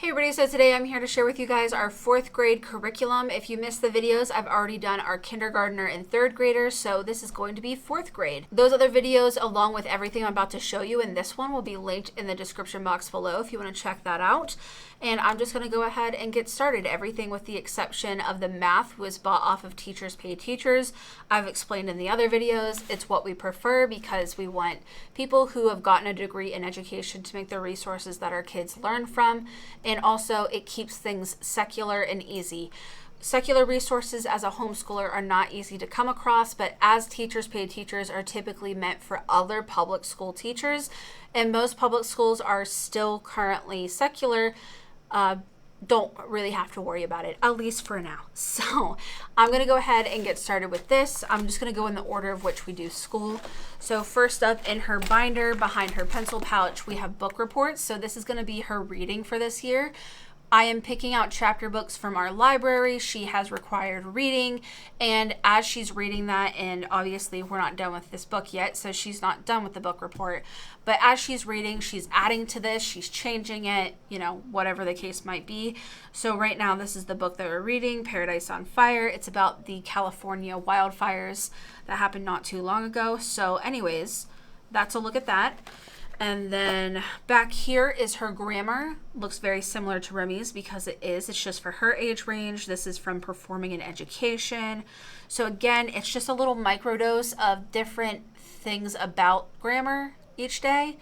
Hey everybody, so today I'm here to share with you guys our 4th grade curriculum. If you missed the videos, I've already done our kindergartner and 3rd graders, so this is going to be 4th grade. Those other videos, along with everything I'm about to show you in this one, will be linked in the description box below if you want to check that out. And I'm just going to go ahead and get started. Everything with the exception of the math was bought off of Teachers Pay Teachers. I've explained in the other videos, it's what we prefer because we want people who have gotten a degree in education to make the resources that our kids learn from. And also it keeps things secular and easy. Secular resources as a homeschooler are not easy to come across, but as Teachers Pay Teachers are typically meant for other public school teachers, and most public schools are still currently secular, don't really have to worry about it, at least for now. So I'm going to go ahead and get started with this. I'm just going to go in the order of which we do school. So first up in her binder behind her pencil pouch, we have book reports. So this is going to be her reading for this year. I am picking out chapter books from our library. She has required reading, and as she's reading that, and obviously we're not done with this book yet, so she's not done with the book report, but as she's reading, she's adding to this, she's changing it, you know, whatever the case might be. So right now, this is the book that we're reading, Paradise on Fire. It's about the California wildfires that happened not too long ago. So anyways, that's a look at that. And then back here is her grammar. Looks very similar to Remy's because it is. It's just for her age range. This is from Performing in Education. So again, it's just a little microdose of different things about grammar each day.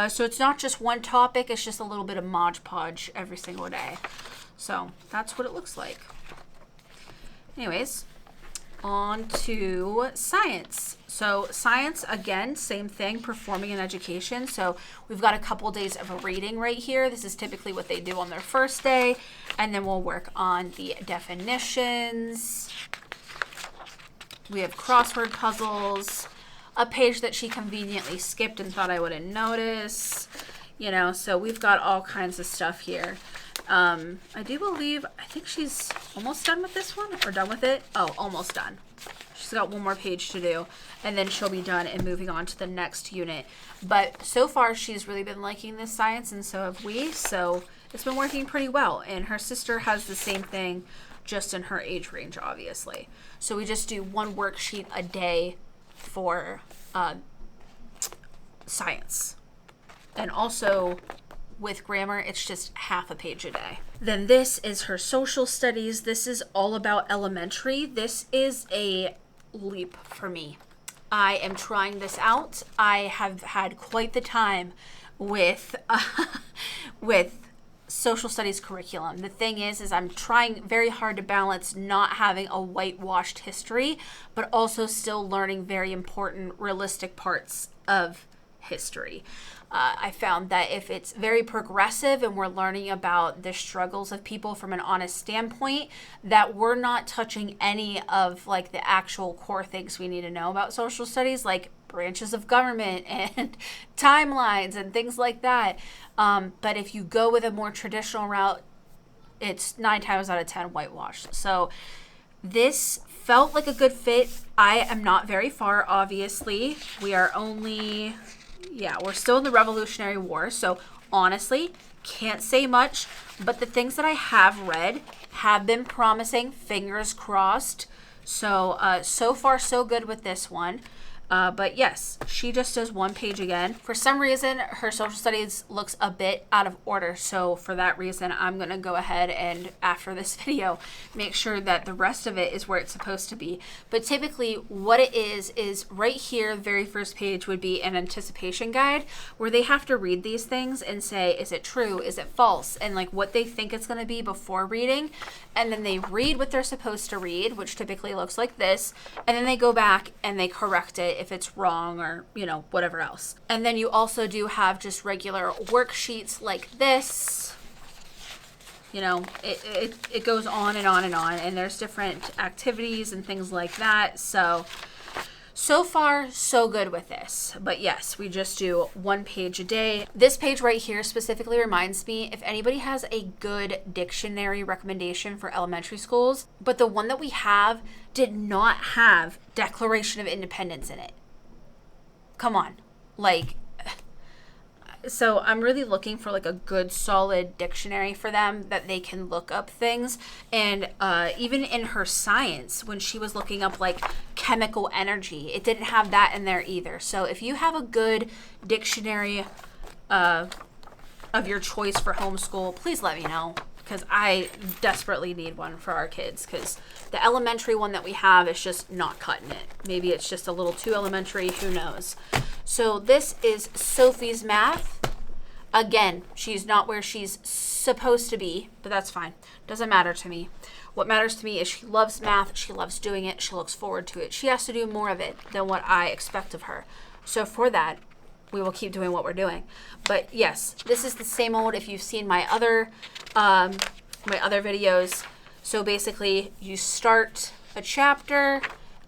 So it's not just one topic. It's just a little bit of Mod Podge every single day. So that's what it looks like. Anyways, on to science. So science, again, same thing, Performing in Education. So we've got a couple days of a reading right here. This is typically what they do on their first day. And then we'll work on the definitions. We have crossword puzzles, a page that she conveniently skipped and thought I wouldn't notice. You know, so we've got all kinds of stuff here. I think she's almost done with this one, or done with it. Oh, almost done. She's got one more page to do, and then she'll be done and moving on to the next unit. But so far, she's really been liking this science, and so have we. So it's been working pretty well. And her sister has the same thing, just in her age range, obviously. So we just do one worksheet a day for science. And also, with grammar, it's just half a page a day. Then this is her social studies. This is all about elementary. This is a leap for me. I am trying this out. I have had quite the time with social studies curriculum. The thing is I'm trying very hard to balance not having a whitewashed history, but also still learning very important, realistic parts of history. I found that if it's very progressive and we're learning about the struggles of people from an honest standpoint, that we're not touching any of like the actual core things we need to know about social studies, like branches of government and timelines and things like that. But if you go with a more traditional route, it's 9 times out of 10 whitewashed. So this felt like a good fit. I am not very far, obviously. We're still in the Revolutionary War, so honestly, can't say much, but the things that I have read have been promising, fingers crossed. So, so far, so good with this one. But yes, she just does one page again. For some reason, her social studies looks a bit out of order. So for that reason, I'm going to go ahead and after this video, make sure that the rest of it is where it's supposed to be. But typically what it is right here, the very first page would be an anticipation guide where they have to read these things and say, is it true? Is it false? And like what they think it's going to be before reading. And then they read what they're supposed to read, which typically looks like this. And then they go back and they correct it if it's wrong or, you know, whatever else. And then you also do have just regular worksheets like this. You know, it goes on and on and on. And there's different activities and things like that. So far, so good with this. But yes, we just do one page a day. This page right here specifically reminds me if anybody has a good dictionary recommendation for elementary schools, but the one that we have did not have Declaration of Independence in it. Come on. Like, So I'm really looking for like a good solid dictionary for them that they can look up things. And even in her science, when she was looking up like chemical energy, it didn't have that in there either. So if you have a good dictionary of your choice for homeschool, please let me know, because I desperately need one for our kids, because the elementary one that we have is just not cutting it. Maybe it's just a little too elementary, who knows. So this is Sophie's math. Again, she's not where she's supposed to be, but that's fine. Doesn't matter to me. What matters to me is she loves math, she loves doing it, she looks forward to it. She has to do more of it than what I expect of her. So for that, we will keep doing what we're doing. But yes, this is the same old if you've seen my other videos. So basically you start a chapter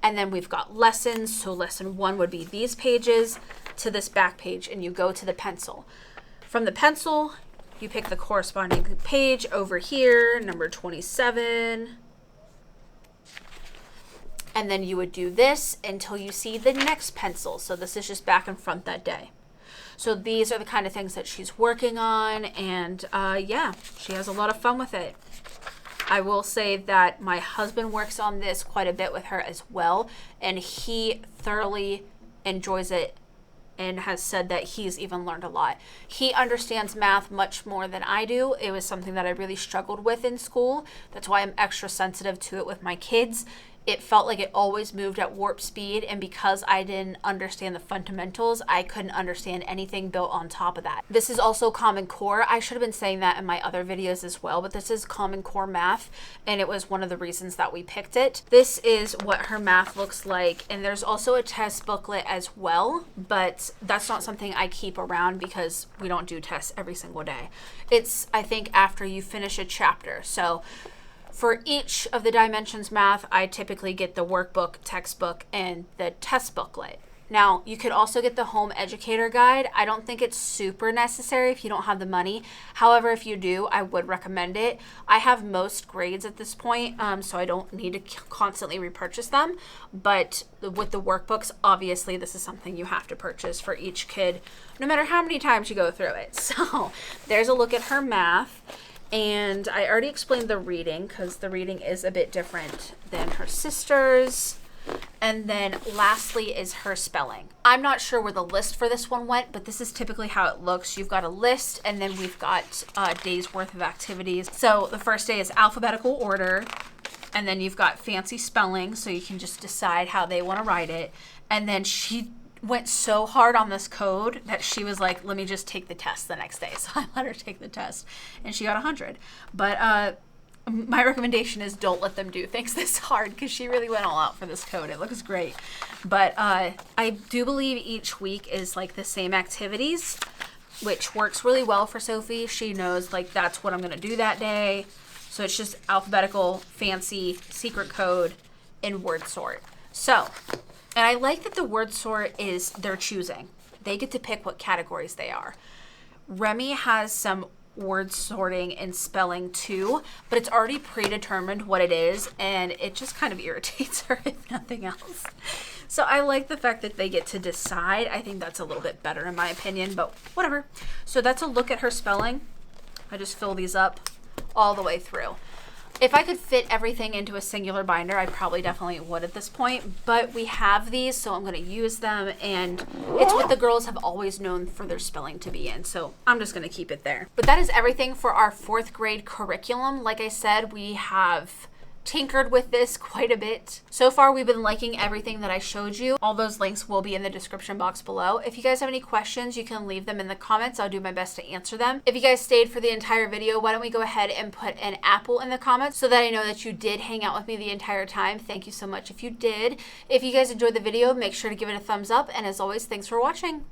and then we've got lessons. So lesson 1 would be these pages to this back page, and you go to the pencil. From the pencil, you pick the corresponding page over here, number 27. And then you would do this until you see the next pencil. So this is just back and front that day. So these are the kind of things that she's working on, and yeah, she has a lot of fun with it. I will say that my husband works on this quite a bit with her as well, and he thoroughly enjoys it and has said that he's even learned a lot. He understands math much more than I do. It was something that I really struggled with in school. That's why I'm extra sensitive to it with my kids. It felt like it always moved at warp speed, and because I didn't understand the fundamentals, I couldn't understand anything built on top of that. This is also Common Core. I should have been saying that in my other videos as well, but this is Common Core math, and it was one of the reasons that we picked it. This is what her math looks like, and there's also a test booklet as well, but that's not something I keep around because we don't do tests every single day. It's, I think, after you finish a chapter. So for each of the dimensions math, I typically get the workbook, textbook, and the test booklet. Now, you could also get the home educator guide. I don't think it's super necessary if you don't have the money. However, if you do, I would recommend it. I have most grades at this point, so I don't need to constantly repurchase them. But with the workbooks, obviously, this is something you have to purchase for each kid, no matter how many times you go through it. So there's a look at her math. And I already explained the reading, because the reading is a bit different than her sister's. And then lastly is her spelling. I'm not sure where the list for this one went, but this is typically how it looks. You've got a list, and then we've got a day's worth of activities. So the first day is alphabetical order, and then you've got fancy spelling, so you can just decide how they want to write it. And then she went so hard on this code that she was like, let me just take the test the next day. So I let her take the test, and she got 100. But my recommendation is don't let them do things this hard, because she really went all out for this code. It looks great. But I do believe each week is like the same activities, which works really well for Sophie. She knows like that's what I'm going to do that day. So it's just alphabetical, fancy, secret code, and word sort. So, and I like that the word sort is their choosing. They get to pick what categories they are. Remy has some word sorting and spelling too, but it's already predetermined what it is, and it just kind of irritates her if nothing else. So I like the fact that they get to decide. I think that's a little bit better in my opinion, but whatever. So that's a look at her spelling. I just fill these up all the way through. If I could fit everything into a singular binder, I probably definitely would at this point, but we have these, so I'm going to use them, and it's what the girls have always known for their spelling to be in, so I'm just going to keep it there. But that is everything for our 4th grade curriculum. Like I said, we have tinkered with this quite a bit. So far, we've been liking everything that I showed you. All those links will be in the description box below. If you guys have any questions, you can leave them in the comments. I'll do my best to answer them. If you guys stayed for the entire video, why don't we go ahead and put an apple in the comments so that I know that you did hang out with me the entire time. Thank you so much if you did. If you guys enjoyed the video, make sure to give it a thumbs up. And as always, thanks for watching.